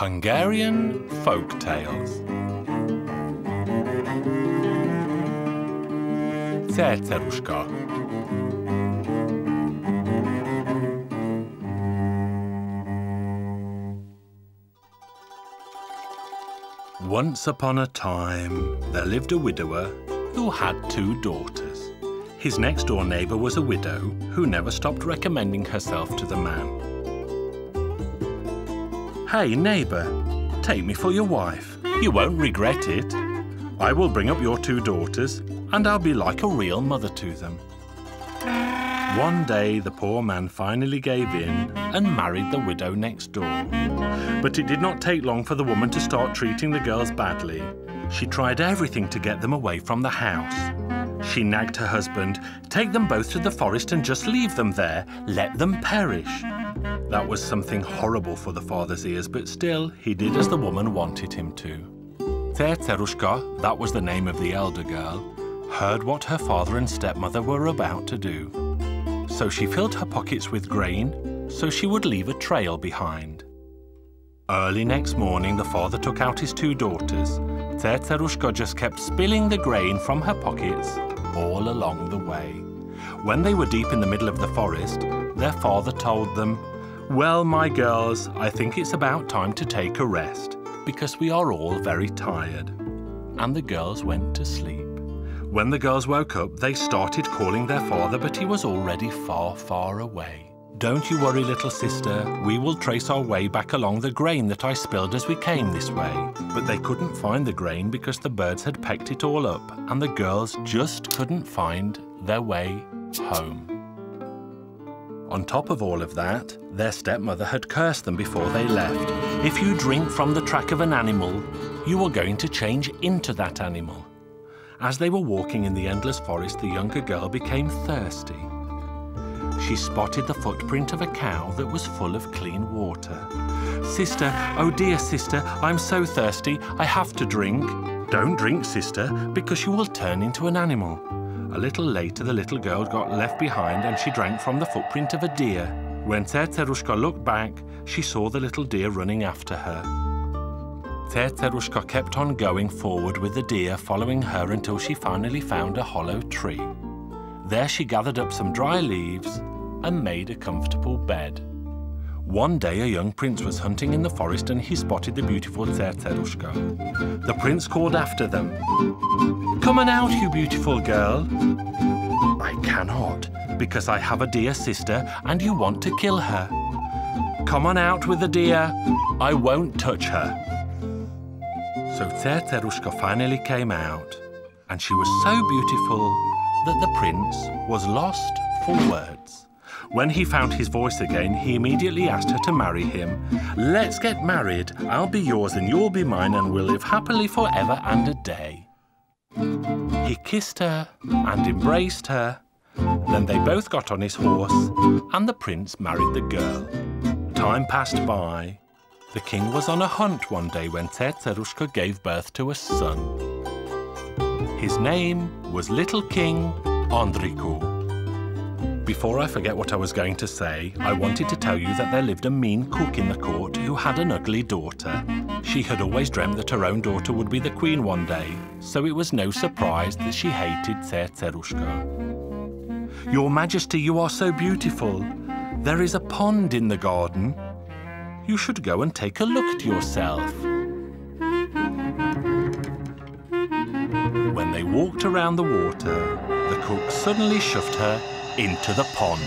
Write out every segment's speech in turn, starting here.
Hungarian folk tales. Cerceruszka. Once upon a time, there lived a widower who had 2 daughters. His next-door neighbour was a widow who never stopped recommending herself to the man. "Hey, neighbour, take me for your wife. You won't regret it. I will bring up your 2 daughters, and I'll be like a real mother to them." One day, the poor man finally gave in and married the widow next door. But it did not take long for the woman to start treating the girls badly. She tried everything to get them away from the house. She nagged her husband, "Take them both to the forest and just leave them there. Let them perish." That was something horrible for the father's ears, but still, he did as the woman wanted him to. Cerceruszka, that was the name of the elder girl, heard what her father and stepmother were about to do. So she filled her pockets with grain, so she would leave a trail behind. Early next morning, the father took out his 2 daughters. Cerceruszka just kept spilling the grain from her pockets all along the way. When they were deep in the middle of the forest, their father told them, "Well, my girls, I think it's about time to take a rest, because we are all very tired." And the girls went to sleep. When the girls woke up, they started calling their father, but he was already far, far away. "Don't you worry, little sister. We will trace our way back along the grain that I spilled as we came this way." But they couldn't find the grain because the birds had pecked it all up, and the girls just couldn't find their way home. On top of all of that, their stepmother had cursed them before they left. "If you drink from the track of an animal, you are going to change into that animal." As they were walking in the endless forest, the younger girl became thirsty. She spotted the footprint of a cow that was full of clean water. "Sister, oh dear sister, I'm so thirsty, I have to drink." "Don't drink, sister, because you will turn into an animal." A little later, the little girl got left behind and she drank from the footprint of a deer. When Cerceruszka looked back, she saw the little deer running after her. Cerceruszka kept on going forward with the deer following her until she finally found a hollow tree. There she gathered up some dry leaves and made a comfortable bed. One day a young prince was hunting in the forest and he spotted the beautiful Cerceruszka. The prince called after them, "Come on out, you beautiful girl." "I cannot, because I have a dear sister and you want to kill her." "Come on out with the deer. I won't touch her." So Cerceruszka finally came out, and she was so beautiful that the prince was lost for words. When he found his voice again, he immediately asked her to marry him. "Let's get married. I'll be yours and you'll be mine, and we'll live happily forever and a day." He kissed her and embraced her. Then they both got on his horse, and the prince married the girl. Time passed by. The king was on a hunt one day when Cerceruszka gave birth to a son. His name was Little King Andriku. Before I forget what I was going to say, I wanted to tell you that there lived a mean cook in the court who had an ugly daughter. She had always dreamt that her own daughter would be the queen one day, so it was no surprise that she hated Cerceruszka. "Your Majesty, you are so beautiful. There is a pond in the garden. You should go and take a look at yourself." When they walked around the water, the cook suddenly shoved her into the pond.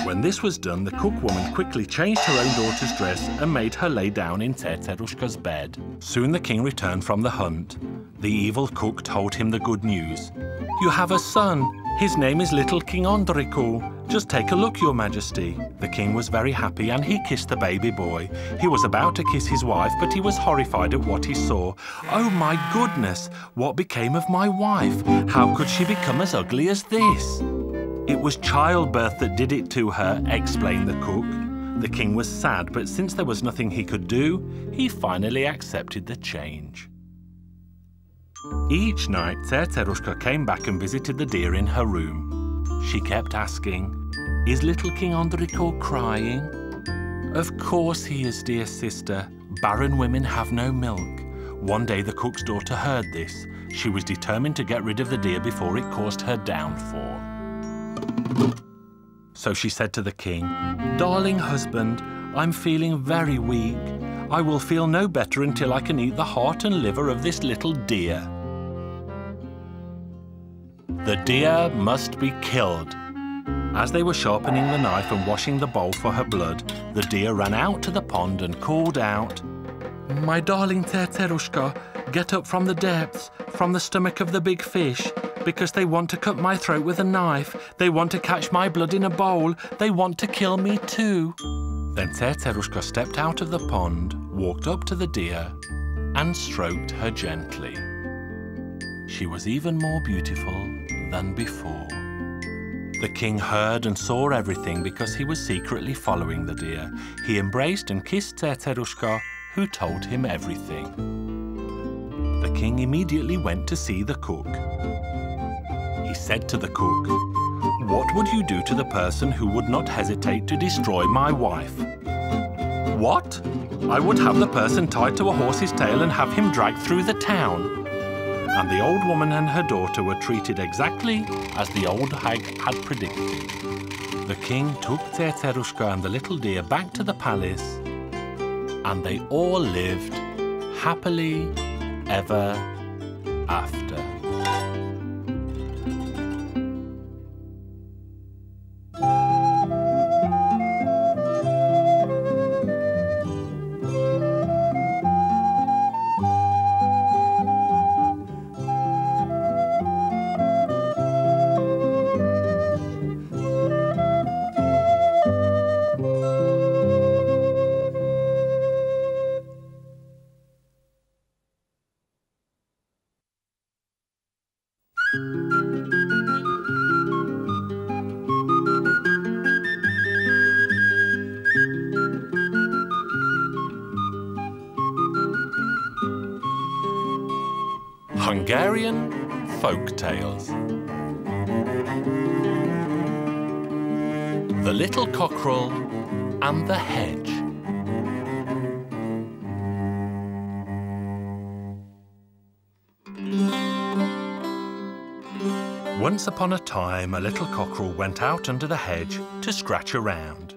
When this was done, the cookwoman quickly changed her own daughter's dress and made her lay down in Cerceruszka's bed. Soon the king returned from the hunt. The evil cook told him the good news. "You have a son. His name is Little King Andriku. Just take a look, Your Majesty." The king was very happy and he kissed the baby boy. He was about to kiss his wife, but he was horrified at what he saw. "Oh my goodness, what became of my wife? How could she become as ugly as this?" "It was childbirth that did it to her," explained the cook. The king was sad, but since there was nothing he could do, he finally accepted the change. Each night, Cerceruszka came back and visited the deer in her room. She kept asking, "Is little King Andriku crying?" Of course he is, dear sister. Barren women have no milk. One day the cook's daughter heard this. She was determined to get rid of the deer before it caused her downfall. So she said to the king, "Darling husband, I'm feeling very weak. I will feel no better until I can eat the heart and liver of this little deer." The deer must be killed. As they were sharpening the knife and washing the bowl for her blood, the deer ran out to the pond and called out, "My darling Teterushka, get up from the depths, from the stomach of the big fish, because they want to cut my throat with a knife. They want to catch my blood in a bowl. They want to kill me too." Then Teterushka stepped out of the pond, walked up to the deer, and stroked her gently. She was even more beautiful than before. The king heard and saw everything because he was secretly following the deer. He embraced and kissed Teterushka, who told him everything. The king immediately went to see the cook. He said to the cook, "What would you do to the person who would not hesitate to destroy my wife?" "What? I would have the person tied to a horse's tail and have him dragged through the town." And the old woman and her daughter were treated exactly as the old hag had predicted. The king took Teterushka and the little deer back to the palace, and they all lived happily ever after. Hungarian folk tales. The Little Cockerel and the Hedge. Once upon a time, a little cockerel went out under the hedge to scratch around.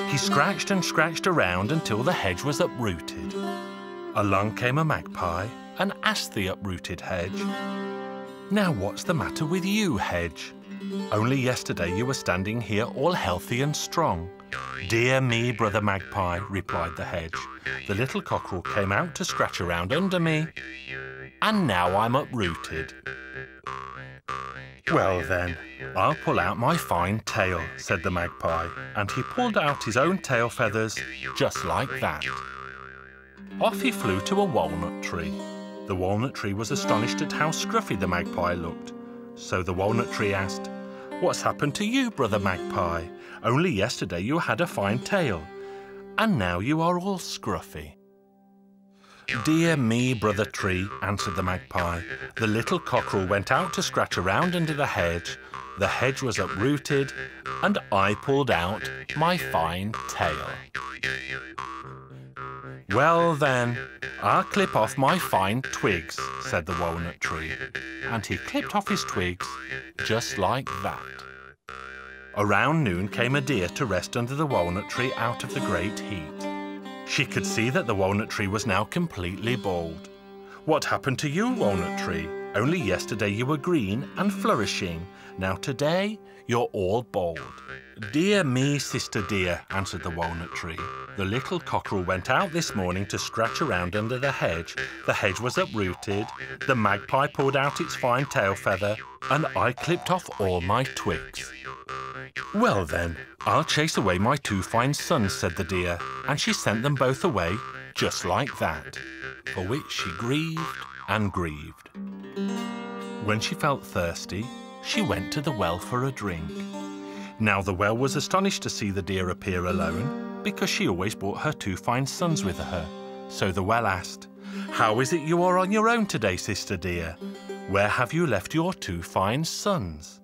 He scratched and scratched around until the hedge was uprooted. Along came a magpie and asked the uprooted hedge, "Now what's the matter with you, hedge? Only yesterday you were standing here all healthy and strong." "Dear me, brother magpie," replied the hedge, "the little cockerel came out to scratch around under me, and now I'm uprooted." "Well then, I'll pull out my fine tail," said the magpie, and he pulled out his own tail feathers just like that. Off he flew to a walnut tree. The walnut tree was astonished at how scruffy the magpie looked. So the walnut tree asked, "What's happened to you, brother magpie? Only yesterday you had a fine tail, and now you are all scruffy." "Dear me, brother tree," answered the magpie, "the little cockerel went out to scratch around under the hedge. The hedge was uprooted, and I pulled out my fine tail." "Well then, I'll clip off my fine twigs," said the walnut tree, and he clipped off his twigs just like that. Around noon came a deer to rest under the walnut tree out of the great heat. She could see that the walnut tree was now completely bald. "What happened to you, walnut tree? Only yesterday you were green and flourishing. Now today you're all bald." "Dear me, sister dear," answered the walnut tree. "The little cockerel went out this morning to scratch around under the hedge. The hedge was uprooted, the magpie pulled out its fine tail feather, and I clipped off all my twigs." "Well then, I'll chase away my two fine sons," said the deer, and she sent them both away just like that, for which she grieved and grieved. When she felt thirsty, she went to the well for a drink. Now the well was astonished to see the deer appear alone, because she always brought her two fine sons with her. So the well asked, "How is it you are on your own today, sister dear? Where have you left your two fine sons?"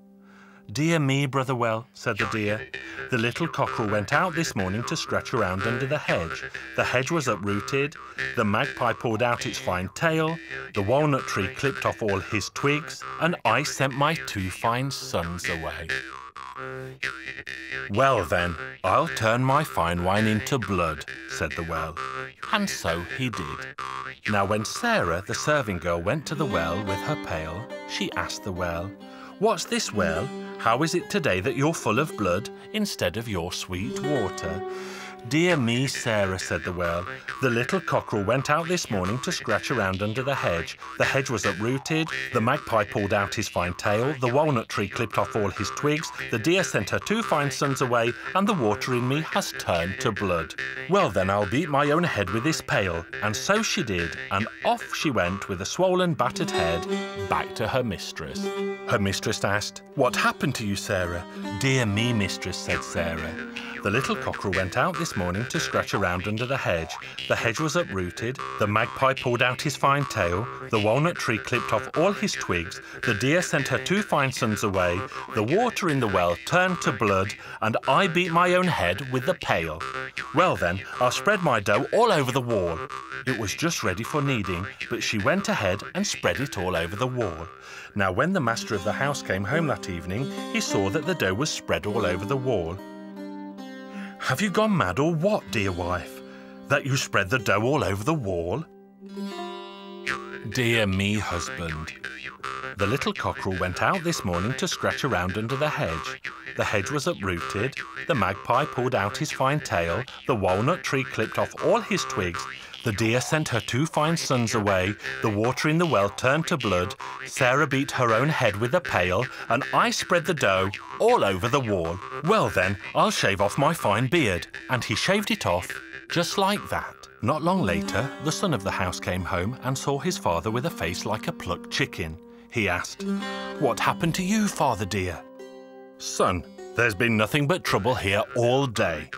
"Dear me, Brother Well," said the deer. "The little cockerel went out this morning to scratch around under the hedge. The hedge was uprooted, the magpie pulled out its fine tail, the walnut tree clipped off all his twigs, and I sent my 2 fine sons away. Well then, I'll turn my fine wine into blood," said the well. And so he did. Now when Sarah, the serving girl, went to the well with her pail, she asked the well, "What's this, well? How is it today that you're full of blood instead of your sweet water?" "Dear me, Sarah," said the well, "the little cockerel went out this morning to scratch around under the hedge. The hedge was uprooted, the magpie pulled out his fine tail, the walnut tree clipped off all his twigs, the deer sent her 2 fine sons away, and the water in me has turned to blood. Well then, I'll beat my own head with this pail." And so she did, and off she went with a swollen, battered head back to her mistress. Her mistress asked, "What happened to you, Sarah?" "Dear me, mistress," said Sarah, "the little cockerel went out this morning to scratch around under the hedge. The hedge was uprooted, the magpie pulled out his fine tail, the walnut tree clipped off all his twigs, the deer sent her 2 fine sons away, the water in the well turned to blood, and I beat my own head with the pail. Well then, I'll spread my dough all over the wall." It was just ready for kneading, but she went ahead and spread it all over the wall. Now when the master of the house came home that evening, he saw that the dough was spread all over the wall. "Have you gone mad or what, dear wife, that you spread the dough all over the wall?" "Dear me, husband, the little cockerel went out this morning to scratch around under the hedge. The hedge was uprooted, the magpie pulled out his fine tail, the walnut tree clipped off all his twigs, the deer sent her 2 fine sons away, the water in the well turned to blood, Sarah beat her own head with a pail, and I spread the dough all over the wall. Well then, I'll shave off my fine beard." And he shaved it off just like that. Not long later, the son of the house came home and saw his father with a face like a plucked chicken. He asked, "What happened to you, father dear?" "Son, there's been nothing but trouble here all day.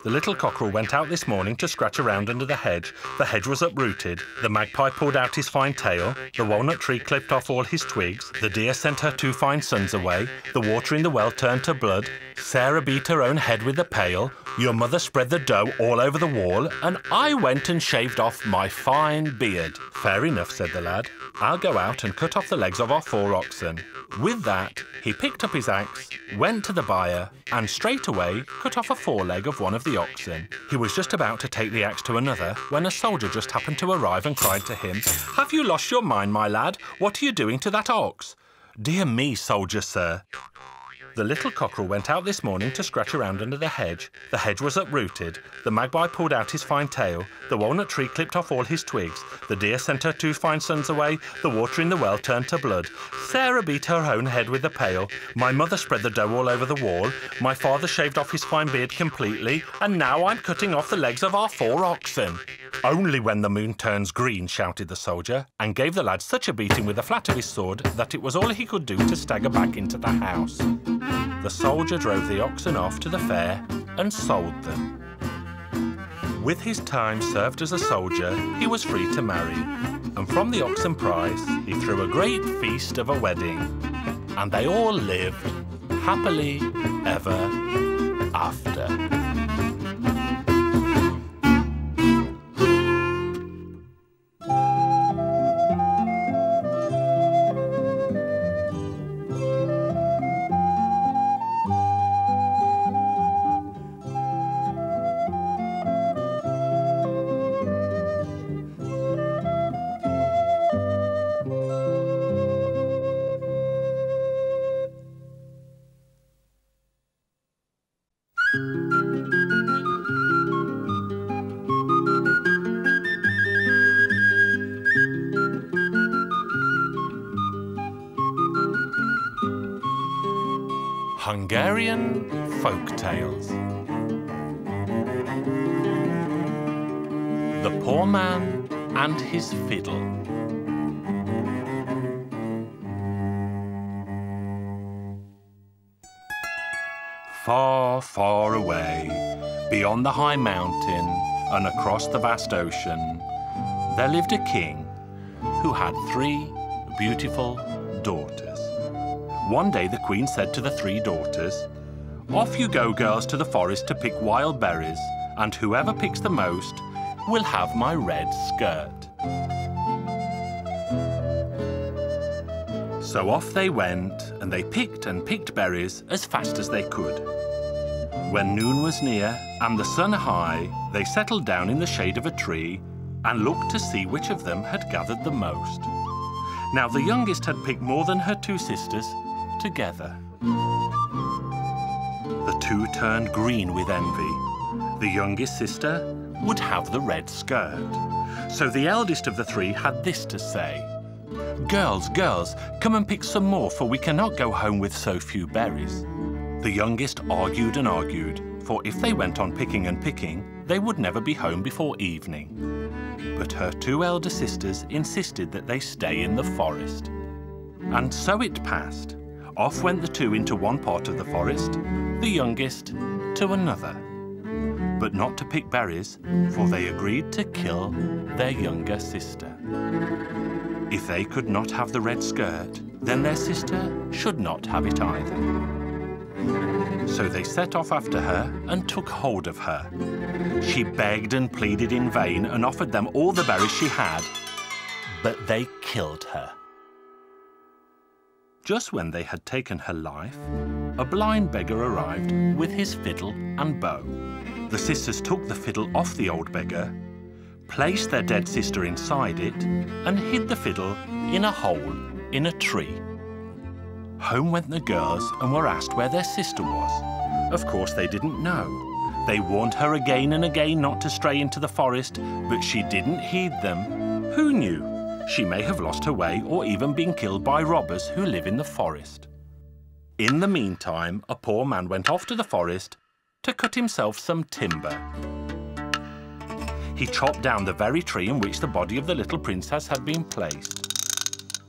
The little cockerel went out this morning to scratch around under the hedge. The hedge was uprooted, the magpie pulled out his fine tail, the walnut tree clipped off all his twigs, the deer sent her 2 fine sons away, the water in the well turned to blood, Sarah beat her own head with a pail, your mother spread the dough all over the wall, and I went and shaved off my fine beard." "Fair enough," said the lad. "I'll go out and cut off the legs of our 4 oxen." With that, he picked up his axe, went to the byre, and straight away cut off a foreleg of one of the oxen. He was just about to take the axe to another when a soldier just happened to arrive and cried to him, "Have you lost your mind, my lad? What are you doing to that ox?" "Dear me, soldier, sir. The little cockerel went out this morning to scratch around under the hedge. The hedge was uprooted, the magpie pulled out his fine tail, the walnut tree clipped off all his twigs, the deer sent her 2 fine sons away, the water in the well turned to blood, Sarah beat her own head with a pail, my mother spread the dough all over the wall, my father shaved off his fine beard completely, and now I'm cutting off the legs of our 4 oxen." "Only when the moon turns green," shouted the soldier, and gave the lad such a beating with the flat of his sword that it was all he could do to stagger back into the house. The soldier drove the oxen off to the fair and sold them. With his time served as a soldier, he was free to marry, and from the oxen prize he threw a great feast of a wedding, and they all lived happily ever after. Hungarian folk tales. The Poor Man and His Fiddle. Far, far away, beyond the high mountain and across the vast ocean, there lived a king who had 3 beautiful daughters. One day the Queen said to the 3 daughters, "Off you go, girls, to the forest to pick wild berries, and whoever picks the most will have my red skirt." So off they went, and they picked and picked berries as fast as they could. When noon was near and the sun high, they settled down in the shade of a tree and looked to see which of them had gathered the most. Now the youngest had picked more than her 2 sisters together. The 2 turned green with envy. The youngest sister would have the red skirt. So the eldest of the 3 had this to say, "Girls, girls, come and pick some more, for we cannot go home with so few berries." The youngest argued and argued, for if they went on picking and picking, they would never be home before evening. But her 2 elder sisters insisted that they stay in the forest. And so it passed. Off went the 2 into one part of the forest, the youngest to another. But not to pick berries, for they agreed to kill their younger sister. If they could not have the red skirt, then their sister should not have it either. So they set off after her and took hold of her. She begged and pleaded in vain and offered them all the berries she had, but they killed her. Just when they had taken her life, a blind beggar arrived with his fiddle and bow. The sisters took the fiddle off the old beggar, placed their dead sister inside it, and hid the fiddle in a hole in a tree. Home went the girls and were asked where their sister was. Of course, they didn't know. They warned her again and again not to stray into the forest, but she didn't heed them. Who knew? She may have lost her way or even been killed by robbers who live in the forest. In the meantime, a poor man went off to the forest to cut himself some timber. He chopped down the very tree in which the body of the little princess had been placed.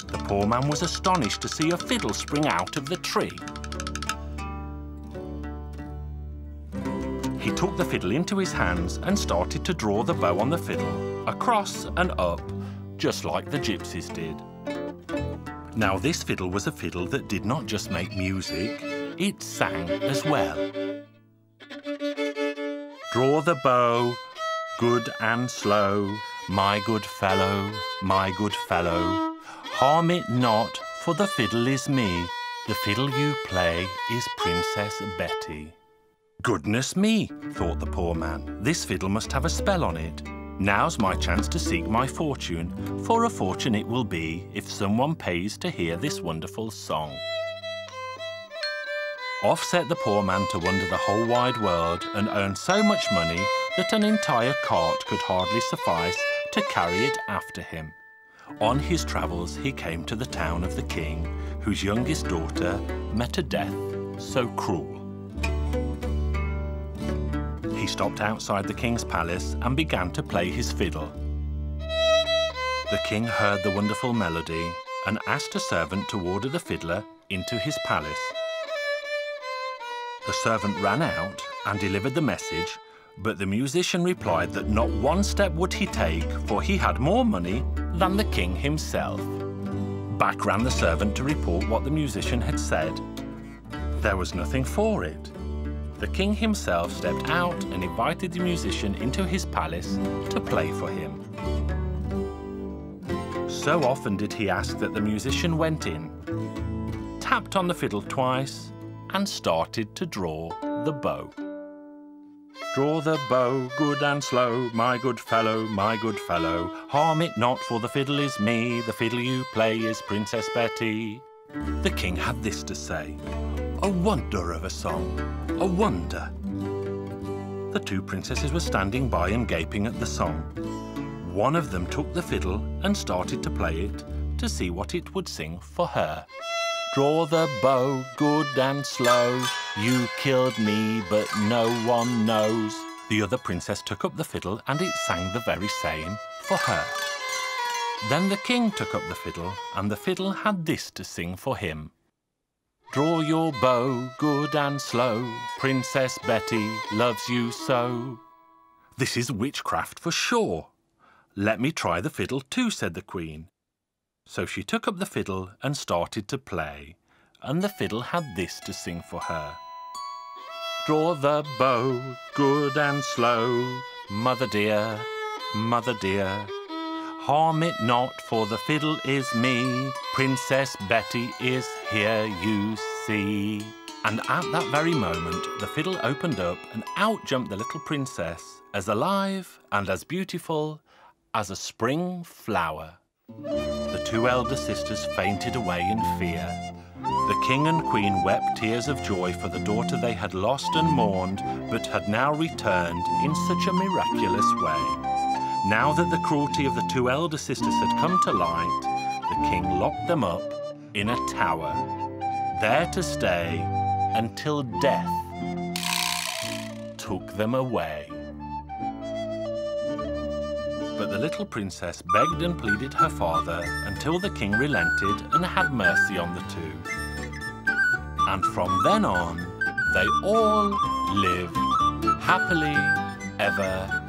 The poor man was astonished to see a fiddle spring out of the tree. He took the fiddle into his hands and started to draw the bow on the fiddle, across and up, just like the gypsies did. Now this fiddle was a fiddle that did not just make music, it sang as well. Draw the bow, good and slow, my good fellow, my good fellow. Harm it not, for the fiddle is me. The fiddle you play is Princess Betty. Goodness me, thought the poor man. This fiddle must have a spell on it. Now's my chance to seek my fortune, for a fortune it will be if someone pays to hear this wonderful song. Off set the poor man to wander the whole wide world and earn so much money that an entire cart could hardly suffice to carry it after him. On his travels, he came to the town of the king, whose youngest daughter met a death so cruel. He stopped outside the king's palace and began to play his fiddle. The king heard the wonderful melody and asked a servant to order the fiddler into his palace. The servant ran out and delivered the message, but the musician replied that not one step would he take, for he had more money than the king himself. Back ran the servant to report what the musician had said. There was nothing for it. The king himself stepped out and invited the musician into his palace to play for him. So often did he ask that the musician went in, tapped on the fiddle twice, and started to draw the bow. Draw the bow, good and slow, my good fellow, my good fellow. Harm it not, for the fiddle is me, the fiddle you play is Princess Betty. The king had this to say, a wonder of a song, a wonder. The 2 princesses were standing by and gaping at the song. One of them took the fiddle and started to play it to see what it would sing for her. Draw the bow, good and slow. You killed me, but no one knows. The other princess took up the fiddle and it sang the very same for her. Then the king took up the fiddle and the fiddle had this to sing for him. Draw your bow, good and slow. Princess Betty loves you so. This is witchcraft for sure. Let me try the fiddle too, said the queen. So she took up the fiddle and started to play. and the fiddle had this to sing for her. Draw the bow, good and slow, mother dear, mother dear. Harm it not, for the fiddle is me, Princess Betty is here, you see. And at that very moment, the fiddle opened up and out jumped the little princess, as alive and as beautiful as a spring flower. The two elder sisters fainted away in fear. The king and queen wept tears of joy for the daughter they had lost and mourned, but had now returned in such a miraculous way. Now that the cruelty of the two elder sisters had come to light, the king locked them up in a tower, there to stay until death took them away. But the little princess begged and pleaded her father until the king relented and had mercy on the two. And from then on, they all lived happily ever